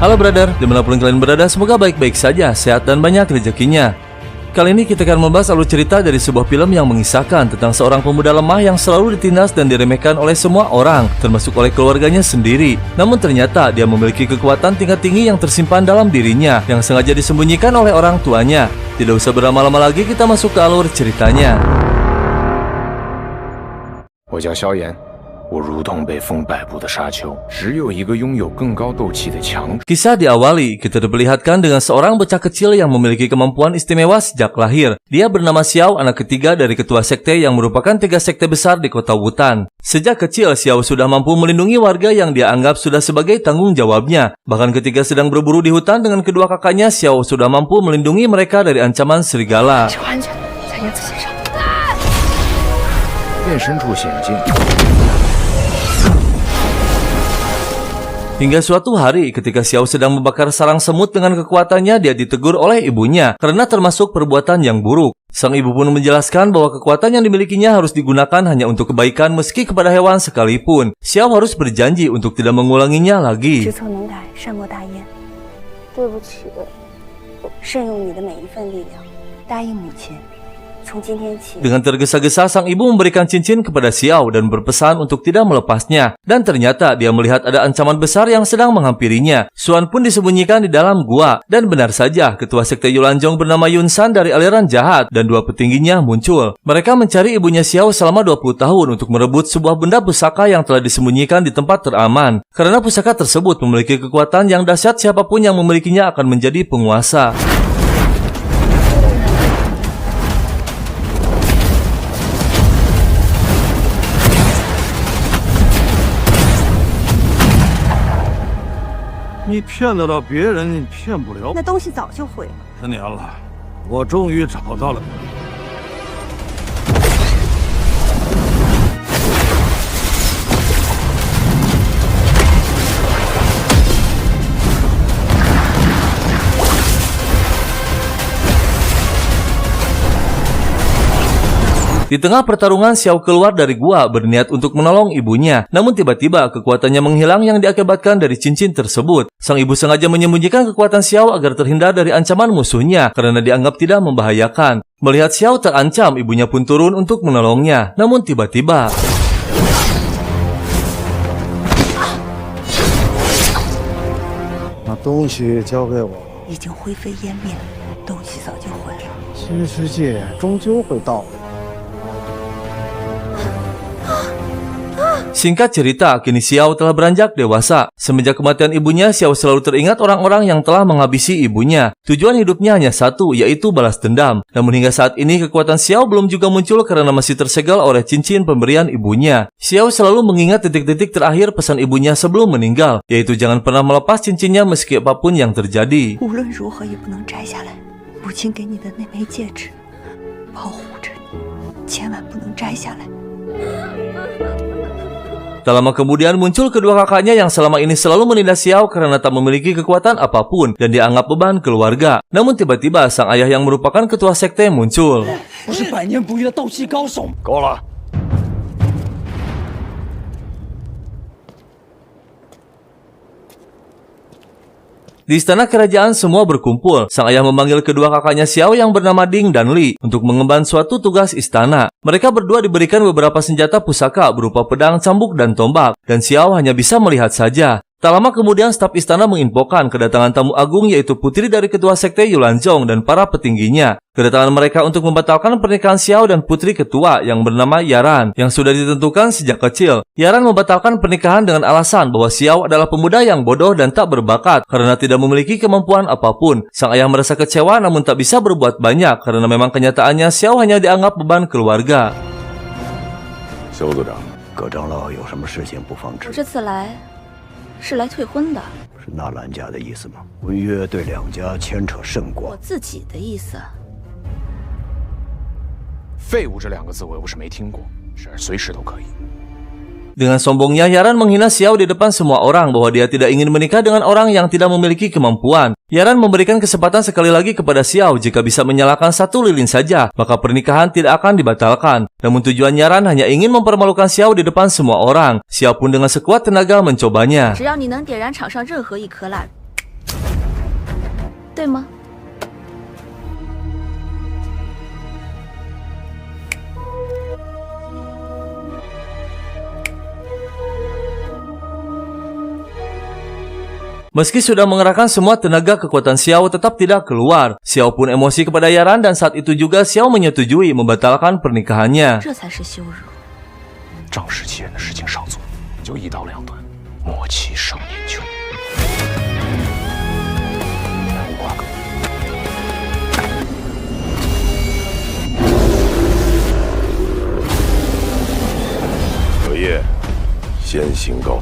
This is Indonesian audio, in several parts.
Halo brother, dimanapun kalian berada, semoga baik-baik saja, sehat dan banyak rezekinya. Kali ini kita akan membahas alur cerita dari sebuah film yang mengisahkan tentang seorang pemuda lemah yang selalu ditindas dan diremehkan oleh semua orang, termasuk oleh keluarganya sendiri. Namun ternyata dia memiliki kekuatan tingkat tinggi yang tersimpan dalam dirinya, yang sengaja disembunyikan oleh orang tuanya. Tidak usah berlama-lama lagi, kita masuk ke alur ceritanya. 我叫萧炎，我如同被风摆布的沙丘，只有一个拥有更高斗气的强者。 Kisah diawali, kita diperlihatkan dengan seorang bocah kecil yang memiliki kemampuan istimewa sejak lahir. Dia bernama Xiao, anak ketiga dari ketua sekte yang merupakan 3 sekte besar di kota Wutan. Sejak kecil, Xiao sudah mampu melindungi warga yang dia anggap sudah sebagai tanggung jawabnya. Bahkan ketika sedang berburu di hutan dengan kedua kakaknya, Xiao sudah mampu melindungi mereka dari ancaman serigala. 便身处险境。 Hingga suatu hari, ketika Xiao sedang membakar sarang semut dengan kekuatannya, dia ditegur oleh ibunya karena termasuk perbuatan yang buruk. Sang ibu pun menjelaskan bahwa kekuatan yang dimilikinya harus digunakan hanya untuk kebaikan meski kepada hewan sekalipun. Xiao harus berjanji untuk tidak mengulanginya lagi. Dengan tergesa-gesa, sang ibu memberikan cincin kepada Xiao dan berpesan untuk tidak melepasnya. Dan ternyata dia melihat ada ancaman besar yang sedang menghampirinya. Xuan pun disembunyikan di dalam gua. Dan benar saja, ketua sekte Yulanjong bernama Yun San dari aliran jahat dan 2 petingginya muncul. Mereka mencari ibunya Xiao selama 20 tahun untuk merebut sebuah benda pusaka yang telah disembunyikan di tempat teraman. Karena pusaka tersebut memiliki kekuatan yang dahsyat, siapapun yang memilikinya akan menjadi penguasa.你骗得到别人，你骗不了。那东西早就毁了。10年了，我终于找到了。 Di tengah pertarungan, Xiao keluar dari gua berniat untuk menolong ibunya. Namun tiba-tiba kekuatannya menghilang yang diakibatkan dari cincin tersebut. Sang ibu sengaja menyembunyikan kekuatan Xiao agar terhindar dari ancaman musuhnya karena dianggap tidak membahayakan. Melihat Xiao terancam, ibunya pun turun untuk menolongnya. Namun tiba-tiba... 把东西交给我，已经灰飞烟灭，东西早就毁了。新世界终究会到来。 Singkat cerita, kini Xiao telah beranjak dewasa. Semenjak kematian ibunya, Xiao selalu teringat orang-orang yang telah menghabisi ibunya. Tujuan hidupnya hanya satu, yaitu balas dendam. Namun hingga saat ini, kekuatan Xiao belum juga muncul karena masih tersegel oleh cincin pemberian ibunya. Xiao selalu mengingat titik-titik terakhir pesan ibunya sebelum meninggal, yaitu jangan pernah melepas cincinnya meski apapun yang terjadi. 无论如何也不能摘下来，母亲给你的那枚戒指，保护着你，千万不能摘下来。 Tak lama kemudian muncul kedua kakaknya yang selama ini selalu menindas Xiao karena tak memiliki kekuatan apapun dan dianggap beban keluarga. Namun tiba-tiba sang ayah yang merupakan ketua sekte muncul. 我是百年不遇的斗气高手。够了！ Di istana kerajaan semua berkumpul. Sang ayah memanggil kedua kakaknya Xiao yang bernama Ding dan Li untuk mengemban suatu tugas istana. Mereka berdua diberikan beberapa senjata pusaka berupa pedang, cambuk, dan tombak. Dan Xiao hanya bisa melihat saja. Tak lama kemudian staf istana menginfokan kedatangan tamu agung yaitu putri dari ketua sekte Yulanjong dan para petingginya. Kedatangan mereka untuk membatalkan pernikahan Xiao dan putri ketua yang bernama Yaran yang sudah ditentukan sejak kecil. Yaran membatalkan pernikahan dengan alasan bahwa Xiao adalah pemuda yang bodoh dan tak berbakat karena tidak memiliki kemampuan apapun. Sang ayah merasa kecewa namun tak bisa berbuat banyak karena memang kenyataannya Xiao hanya dianggap beban keluarga. 肖组长，葛长老有什么事情不妨指。我这次来是来退婚的。是纳兰家的意思吗？婚约对两家牵扯甚广。我自己的意思。废物这2个字我又不是没听过，是随时都可以。 Dengan sombongnya, Yaran menghina Xiao di depan semua orang bahwa dia tidak ingin menikah dengan orang yang tidak memiliki kemampuan. Yaran memberikan kesempatan sekali lagi kepada Xiao jika bisa menyalakan 1 lilin saja, maka pernikahan tidak akan dibatalkan. Namun tujuan Yaran hanya ingin mempermalukan Xiao di depan semua orang. Xiao pun dengan sekuat tenaga mencobanya. 只要你能点燃场上任何一颗蜡烛，对吗？ Meski sudah mengerahkan semua tenaga, kekuatan Xiao tetap tidak keluar. Xiao pun emosi kepada Yaran dan saat itu juga Xiao menyetujui membatalkan pernikahannya. 这才是羞辱。仗势欺人的事情少做，就一刀两断，莫欺少年穷。无瓜葛。荷叶，先行告。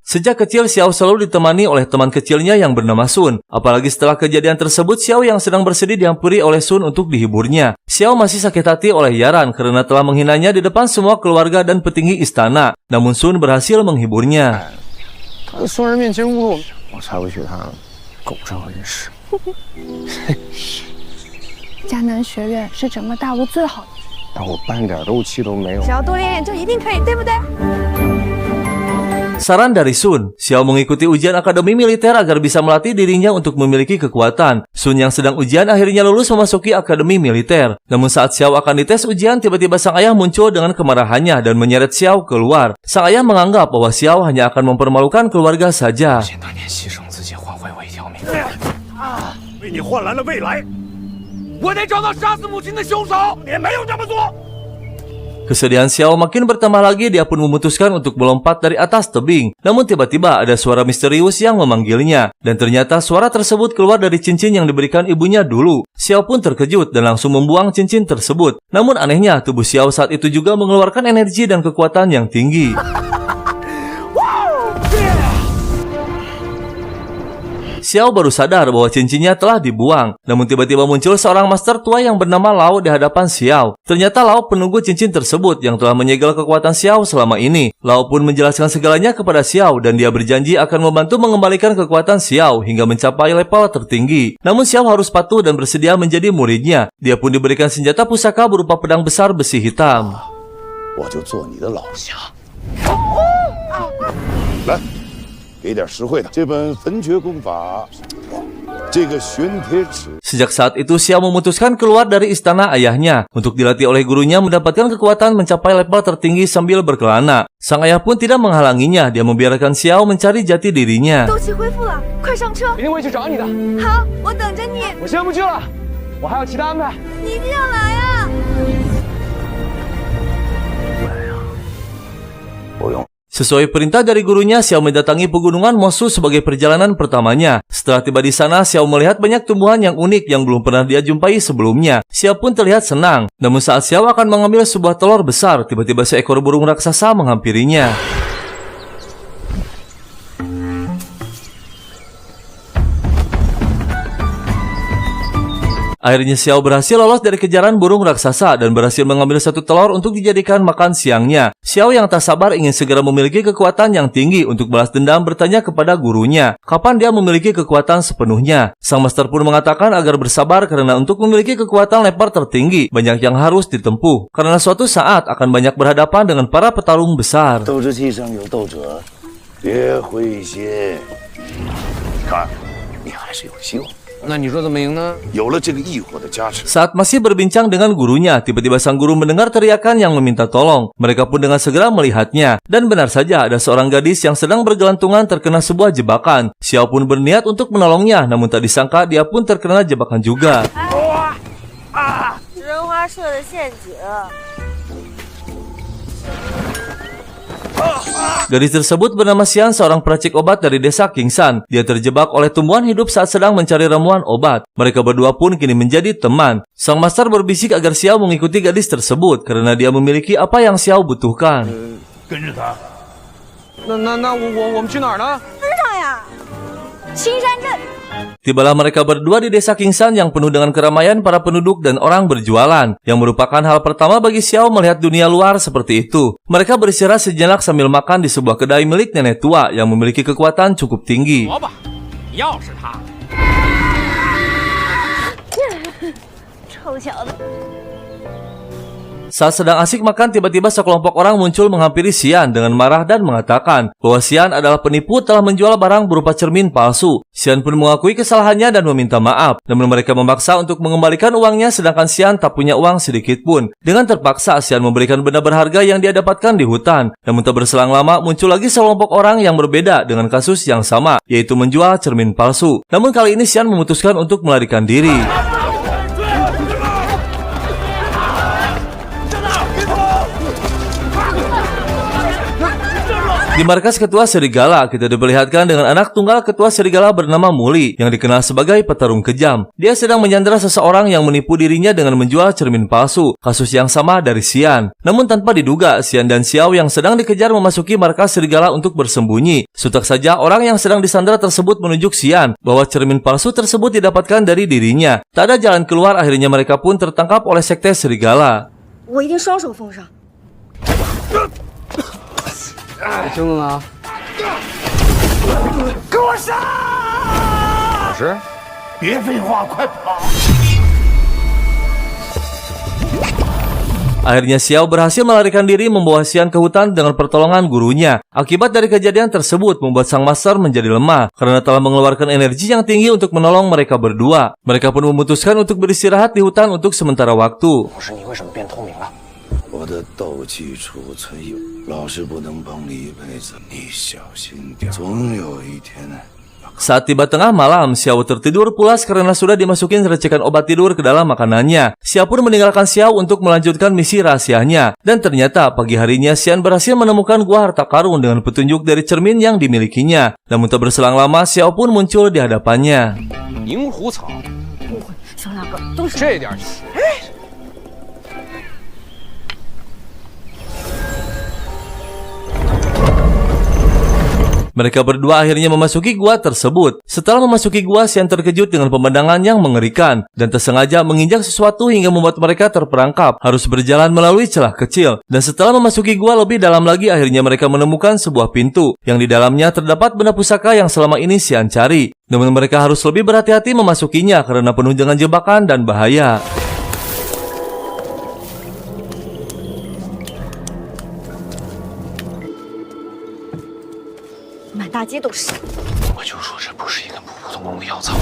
Sejak kecil, Xiao selalu ditemani oleh teman kecilnya yang bernama Sun. Apalagi setelah kejadian tersebut, Xiao yang sedang bersedih dihampiri oleh Sun untuk dihiburnya. Xiao masih sakit hati oleh Yaran karena telah menghinanya di depan semua keluarga dan petinggi istana. Namun Sun berhasil menghiburnya. 他在所有人面前侮辱我，才会学他狗仗人势。迦南学院是整个大陆最好的，但我半点斗气都没有只。要多练练就一定可以，对不对？ Saran dari Sun, Xiao mengikuti ujian akademi militer agar bisa melatih dirinya untuk memiliki kekuatan. Sun yang sedang ujian akhirnya lulus memasuki akademi militer. Namun saat Xiao akan dites ujian, tiba-tiba sang ayah muncul dengan kemarahannya dan menyeret Xiao keluar. Sang ayah menganggap bahwa Xiao hanya akan mempermalukan keluarga saja. 当年牺牲自己换回我一条命，为你换来了未来。我得找到杀死母亲的凶手。你没有这么做。 Kesedihan Xiao makin bertambah lagi, dia pun memutuskan untuk melompat dari atas tebing. Namun tiba-tiba ada suara misterius yang memanggilnya. Dan ternyata suara tersebut keluar dari cincin yang diberikan ibunya dulu. Xiao pun terkejut dan langsung membuang cincin tersebut. Namun anehnya, tubuh Xiao saat itu juga mengeluarkan energi dan kekuatan yang tinggi. Xiao baru sadar bahwa cincinnya telah dibuang. Namun tiba-tiba muncul seorang master tua yang bernama Lao di hadapan Xiao. Ternyata Lao penunggu cincin tersebut yang telah menyegel kekuatan Xiao selama ini. Lao pun menjelaskan segalanya kepada Xiao dan dia berjanji akan membantu mengembalikan kekuatan Xiao hingga mencapai level tertinggi. Namun Xiao harus patuh dan bersedia menjadi muridnya. Dia pun diberikan senjata pusaka berupa pedang besar besi hitam. 我就做你的老乡。来，给点实惠的，这本焚诀功法，这个玄铁尺。 Sejak saat itu, Xiao memutuskan keluar dari istana ayahnya untuk dilatih oleh gurunya mendapatkan kekuatan mencapai level tertinggi sambil berkelana. Sang ayah pun tidak menghalanginya, dia membiarkan Xiao mencari jati dirinya. 斗气恢复了，快上车！明天我会去找你的。好，我等着你。我现在不去了，我还有其他安排。你一定要来啊！不用。 Sesuai perintah dari gurunya, Xiao mendatangi pegunungan Mosu sebagai perjalanan pertamanya. Setelah tiba di sana, Xiao melihat banyak tumbuhan yang unik yang belum pernah dia jumpai sebelumnya. Xiao pun terlihat senang. Namun saat Xiao akan mengambil sebuah telur besar, tiba-tiba seekor burung raksasa menghampirinya. Akhirnya Xiao berhasil lolos dari kejaran burung raksasa dan berhasil mengambil satu telur untuk dijadikan makan siangnya. Xiao yang tak sabar ingin segera memiliki kekuatan yang tinggi untuk balas dendam bertanya kepada gurunya, kapan dia memiliki kekuatan sepenuhnya. Sang master pun mengatakan agar bersabar karena untuk memiliki kekuatan level tertinggi, banyak yang harus ditempuh. Karena suatu saat akan banyak berhadapan dengan para petarung besar. 斗志气上有斗者，别灰心。看，你还是有希望。 那你说怎么赢呢？有了这个异火的加持， Saat masih berbincang dengan gurunya, tiba-tiba sang guru mendengar teriakan yang meminta tolong. Mereka pun dengan segera melihatnya. Dan benar saja ada seorang gadis yang sedang bergelantungan terkena sebuah jebakan. Xiao pun berniat untuk menolongnya, namun tak disangka dia pun terkena jebakan juga. 食人花设的陷阱。 Gadis tersebut bernama Xian, seorang peracik obat dari desa Kingsan. Dia terjebak oleh tumbuhan hidup saat sedang mencari ramuan obat. Mereka berdua pun kini menjadi teman. Sang master berbisik agar Xiao mengikuti gadis tersebut karena dia memiliki apa yang Xiao butuhkan. 跟着他。那我们去哪儿呢？跟上呀！青山镇。 Tibalah mereka berdua di desa Kingsan yang penuh dengan keramaian para penduduk dan orang berjualan, yang merupakan hal pertama bagi Xiao melihat dunia luar seperti itu. Mereka beristirahat sejenak sambil makan di sebuah kedai milik nenek tua yang memiliki kekuatan cukup tinggi. 萝卜，要是他，臭小子。Saat sedang asik makan, tiba-tiba sekelompok orang muncul menghampiri Xian dengan marah dan mengatakan bahwa Xian adalah penipu telah menjual barang berupa cermin palsu. Xian pun mengakui kesalahannya dan meminta maaf, namun mereka memaksa untuk mengembalikan uangnya sedangkan Xian tak punya uang sedikit pun. Dengan terpaksa, Xian memberikan benda berharga yang dia dapatkan di hutan. Namun tak berselang lama, muncul lagi sekelompok orang yang berbeda dengan kasus yang sama, yaitu menjual cermin palsu. Namun kali ini Xian memutuskan untuk melarikan diri. Di markas Ketua Serigala, kita diperlihatkan dengan anak tunggal Ketua Serigala bernama Muli yang dikenal sebagai petarung kejam. Dia sedang menyandera seseorang yang menipu dirinya dengan menjual cermin palsu, kasus yang sama dari Xian. Namun tanpa diduga, Xian dan Xiao yang sedang dikejar memasuki markas Serigala untuk bersembunyi. Sontak saja orang yang sedang disandera tersebut menunjuk Xian bahwa cermin palsu tersebut didapatkan dari dirinya. Tak ada jalan keluar, akhirnya mereka pun tertangkap oleh Sekte Serigala. 我一定双手奉上。 兄弟们，给我杀！老师，别废话，快跑！ Akhirnya Xiao berhasil melarikan diri membawa Xian ke hutan dengan pertolongan gurunya. Akibat dari kejadian tersebut membuat sang master menjadi lemah karena telah mengeluarkan energi yang tinggi untuk menolong mereka berdua. Mereka pun memutuskan untuk beristirahat di hutan untuk sementara waktu. 老师，你为什么变透明了？ 我的斗气储存有，老师不能帮你一辈子，你小心点，总有一天。 Saat tiba tengah malam, Xiao tertidur pulas karena sudah dimasukin recekan obat tidur ke dalam makanannya. Xiao pun meninggalkan Xiao untuk melanjutkan misi rahasianya. Dan ternyata pagi harinya Xian berhasil menemukan gua harta karun dengan petunjuk dari cermin yang dimilikinya. Namun tak berselang lama, Xiao pun muncul di hadapannya. 萤狐草，不会，小两个都是这点钱。 Mereka berdua akhirnya memasuki gua tersebut. Setelah memasuki gua, Xian terkejut dengan pemandangan yang mengerikan dan tersengaja menginjak sesuatu hingga membuat mereka terperangkap, harus berjalan melalui celah kecil. Dan setelah memasuki gua lebih dalam lagi, akhirnya mereka menemukan sebuah pintu yang di dalamnya terdapat benda pusaka yang selama ini Xian cari. Namun mereka harus lebih berhati-hati memasukinya karena penuh dengan jebakan dan bahaya. 满大街都是。我就说这不是一根普普通通的药草。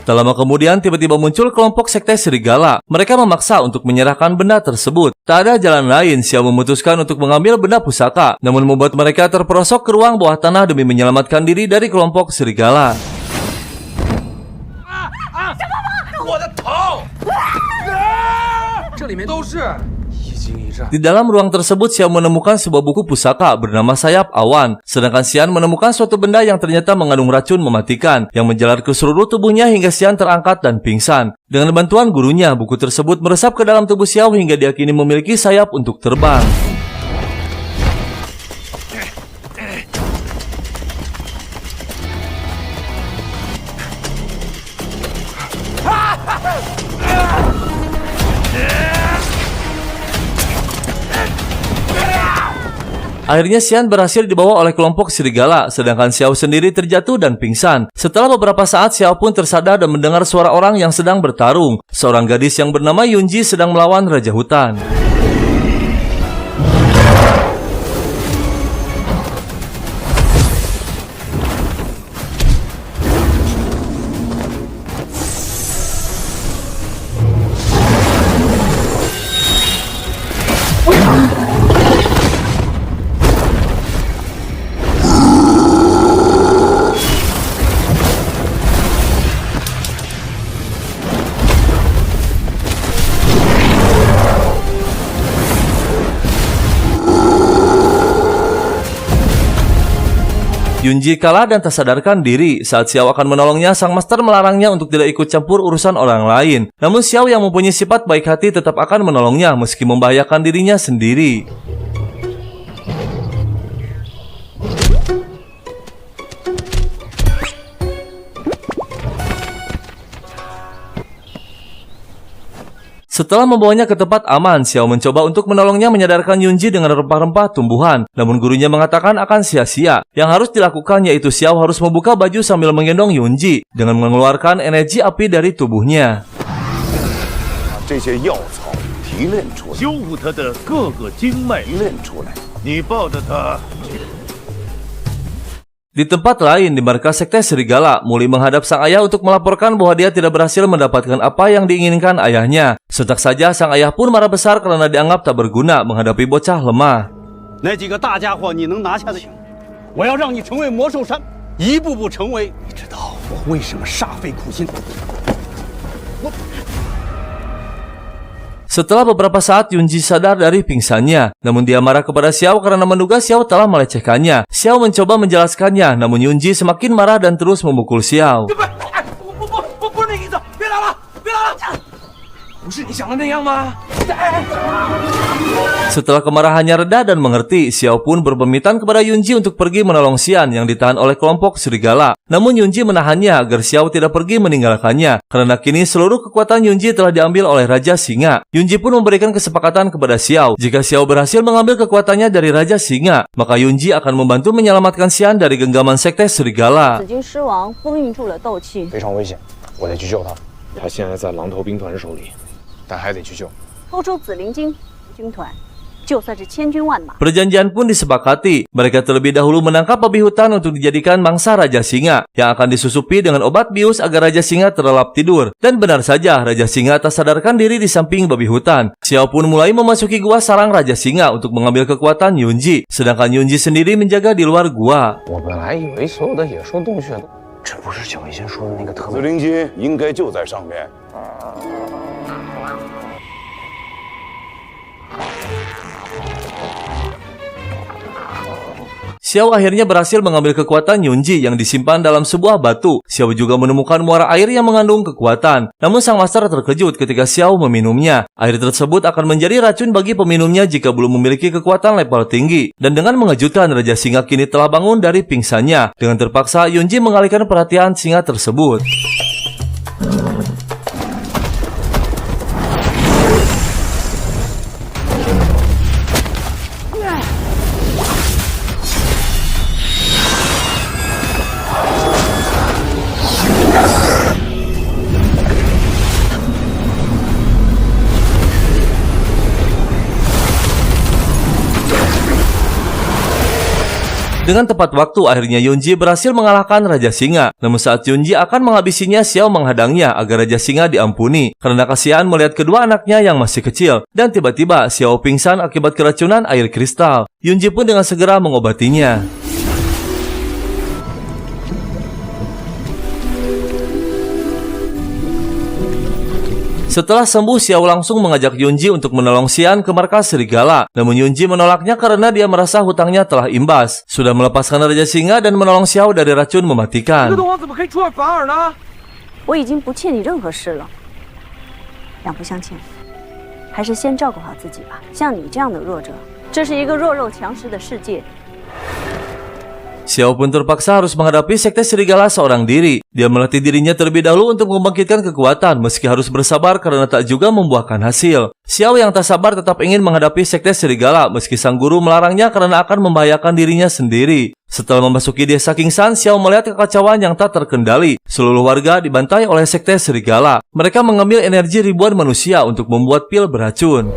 Tak lama kemudian, tiba-tiba muncul kelompok Sekte Serigala. Mereka memaksa untuk menyerahkan benda tersebut. Tak ada jalan lain, Xiao memutuskan untuk mengambil benda pusaka, namun membuat mereka terperosok ke ruang bawah tanah demi menyelamatkan diri dari kelompok Serigala. 我的头！这里面都是一惊一乍。 Di dalam ruang tersebut, Xiao menemukan sebuah buku pusaka bernama Sayap Awan. Sedangkan Xian menemukan suatu benda yang ternyata mengandung racun mematikan, yang menjalar ke seluruh tubuhnya hingga Xian terangkat dan pingsan. Dengan bantuan gurunya, buku tersebut meresap ke dalam tubuh Xiao hingga dia kini memiliki sayap untuk terbang. Akhirnya Xian berhasil dibawa oleh kelompok serigala, sedangkan Xiao sendiri terjatuh dan pingsan. Setelah beberapa saat, Xiao pun tersadar dan mendengar suara orang yang sedang bertarung. Seorang gadis yang bernama Yunji sedang melawan Raja Hutan. Yunji kalah dan tak sadarkan diri. Saat Xiao akan menolongnya, sang master melarangnya untuk tidak ikut campur urusan orang lain. Namun Xiao yang mempunyai sifat baik hati tetap akan menolongnya meski membahayakan dirinya sendiri. Setelah membawanya ke tempat aman, Xiao mencoba untuk menolongnya menyadarkan Yunji dengan rempah-rempah tumbuhan. Namun gurunya mengatakan akan sia-sia. Yang harus dilakukan yaitu Xiao harus membuka baju sambil menggendong Yunji dengan mengeluarkan energi api dari tubuhnya. 这些药草提炼出来，修复它的各个经脉，提炼出来。你抱着它。 Di tempat lain, di markas sekte serigala, Muli menghadap sang ayah untuk melaporkan bahwa dia tidak berhasil mendapatkan apa yang diinginkan ayahnya. Sontak saja, sang ayah pun marah besar karena dianggap tak berguna menghadapi bocah lemah. 那几个大家伙你能拿下的？我要让你成为魔兽山，一步步成为。你知道我为什么煞费苦心？ Setelah beberapa saat, Yunji sadar dari pingsannya. Namun dia marah kepada Xiao karena menduga Xiao telah melecehkannya. Xiao mencoba menjelaskannya, namun Yunji semakin marah dan terus memukul Xiao. 不是那意思，别打了，别打了，不是你想的那样吗？ Setelah kemarahannya reda dan mengerti, Xiao pun berpamitan kepada Yunji untuk pergi menolong Xian yang ditahan oleh kelompok serigala. Namun Yunji menahannya agar Xiao tidak pergi meninggalkannya, karena kini seluruh kekuatan Yunji telah diambil oleh Raja Singa. Yunji pun memberikan kesepakatan kepada Xiao, jika Xiao berhasil mengambil kekuatannya dari Raja Singa, maka Yunji akan membantu menyelamatkan Xian dari genggaman sekte serigala. 紫金狮王封印住了斗气，非常危险，我得去救他。他现在在狼头兵团手里，但还得去救。 欧洲紫灵军军团，就算是千军万马。 Perjanjian pun disepakati. Mereka terlebih dahulu menangkap babi hutan untuk dijadikan mangsa Raja Singa yang akan disusupi dengan obat bius agar Raja Singa terlelap tidur. Dan benar saja, Raja Singa tak sadarkan diri di samping babi hutan. Xiao pun mulai memasuki gua sarang Raja Singa untuk mengambil kekuatan Yunji, sedangkan Yunji sendiri menjaga di luar gua. 我本来以为所有的野兽洞穴都，这不是小医仙说的那个特紫灵晶应该就在上面。 Xiao akhirnya berhasil mengambil kekuatan Yunji yang disimpan dalam sebuah batu. Xiao juga menemukan muara air yang mengandung kekuatan. Namun sang master terkejut ketika Xiao meminumnya. Air tersebut akan menjadi racun bagi peminumnya jika belum memiliki kekuatan level tinggi. Dan dengan mengejutkan, Raja Singa kini telah bangun dari pingsannya. Dengan terpaksa, Yunji mengalihkan perhatian singa tersebut. Dengan tepat waktu, akhirnya Yunji berhasil mengalahkan Raja Singa. Namun saat Yunji akan menghabisinya, Xiao menghadangnya agar Raja Singa diampuni. Karena kasihan melihat kedua anaknya yang masih kecil. Dan tiba-tiba, Xiao pingsan akibat keracunan air kristal. Yunji pun dengan segera mengobatinya. Setelah sembuh, Xiao langsung mengajak Yunji untuk menolong Xian ke markas serigala. Namun Yunji menolaknya karena dia merasa hutangnya telah imbas. Sudah melepaskan Raja Singa dan menolong Xiao dari racun mematikan. 我已经不欠你任何事了，两不相欠，还是先照顾好自己吧。像你这样的弱者，这是一个弱肉强食的世界。 Xiao pun terpaksa harus menghadapi sekte serigala seorang diri. Dia melatih dirinya terlebih dahulu untuk membangkitkan kekuatan meski harus bersabar karena tak juga membuahkan hasil. Xiao yang tak sabar tetap ingin menghadapi sekte serigala meski sang guru melarangnya karena akan membahayakan dirinya sendiri. Setelah memasuki desa Kingsan, Xiao melihat kekacauan yang tak terkendali. Seluruh warga dibantai oleh sekte serigala. Mereka mengambil energi ribuan manusia untuk membuat pil beracun.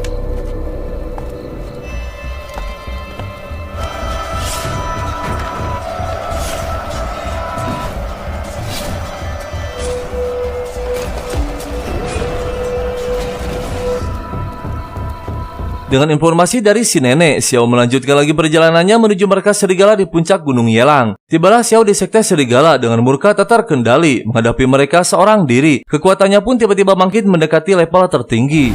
Dengan informasi dari si nenek, Xiao melanjutkan lagi perjalanannya menuju markas serigala di puncak Gunung Yelang. Tibalah Xiao di sekte serigala dengan murka tak terkendali menghadapi mereka seorang diri. Kekuatannya pun tiba-tiba bangkit mendekati level tertinggi.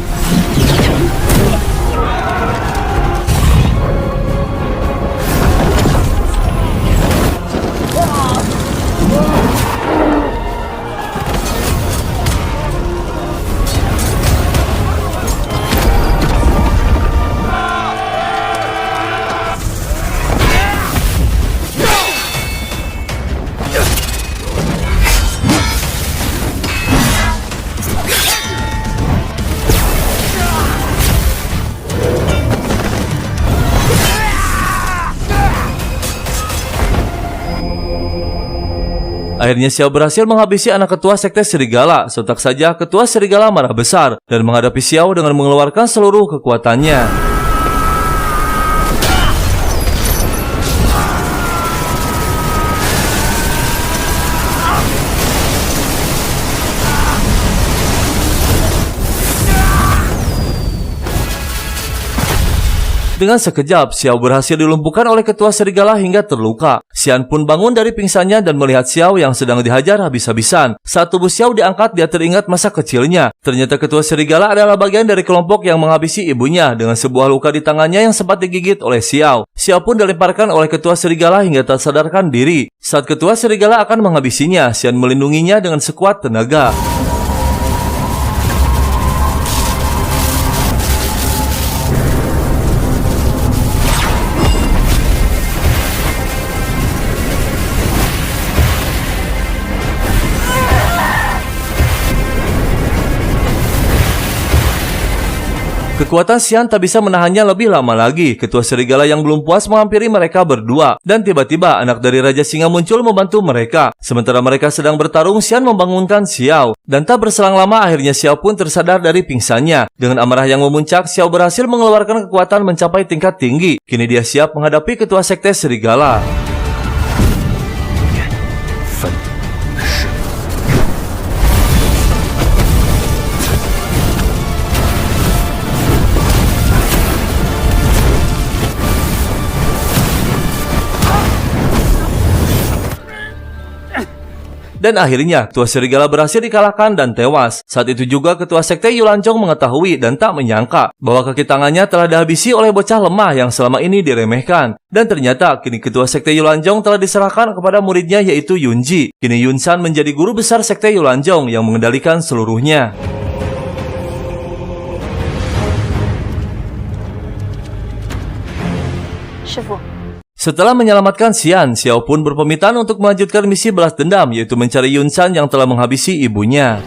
Akhirnya Xiao berhasil menghabisi anak ketua sekte serigala. Sontak saja ketua serigala marah besar dan menghadapi Xiao dengan mengeluarkan seluruh kekuatannya. Dengan sekejap, Xiao berhasil dilumpuhkan oleh ketua serigala hingga terluka. Xian pun bangun dari pingsannya dan melihat Xiao yang sedang dihajar habis-habisan. Saat tubuh Xiao diangkat, dia teringat masa kecilnya. Ternyata ketua serigala adalah bagian dari kelompok yang menghabisi ibunya dengan sebuah luka di tangannya yang sempat digigit oleh Xiao. Xiao pun dilemparkan oleh ketua serigala hingga tak sadarkan diri. Saat ketua serigala akan menghabisinya, Xian melindunginya dengan sekuat tenaga. Kekuatan Xian tak bisa menahannya lebih lama lagi. Ketua serigala yang belum puas menghampiri mereka berdua. Dan tiba-tiba anak dari Raja Singa muncul membantu mereka. Sementara mereka sedang bertarung, Xian membangunkan Xiao. Dan tak berselang lama akhirnya Xiao pun tersadar dari pingsannya. Dengan amarah yang memuncak, Xiao berhasil mengeluarkan kekuatan mencapai tingkat tinggi. Kini dia siap menghadapi ketua sekte serigala. Dan akhirnya, ketua serigala berhasil dikalahkan dan tewas. Saat itu juga ketua sekte Yulanjong mengetahui dan tak menyangka bahwa kaki tangannya telah dihabisi oleh bocah lemah yang selama ini diremehkan. Dan ternyata, kini ketua sekte Yulanjong telah diserahkan kepada muridnya yaitu Yunji. Kini Yunsan menjadi guru besar sekte Yulanjong yang mengendalikan seluruhnya. Shifu. Setelah menyelamatkan Xian, Xiao pun berpamitan untuk melanjutkan misi balas dendam, yaitu mencari Yunsan yang telah menghabisi ibunya.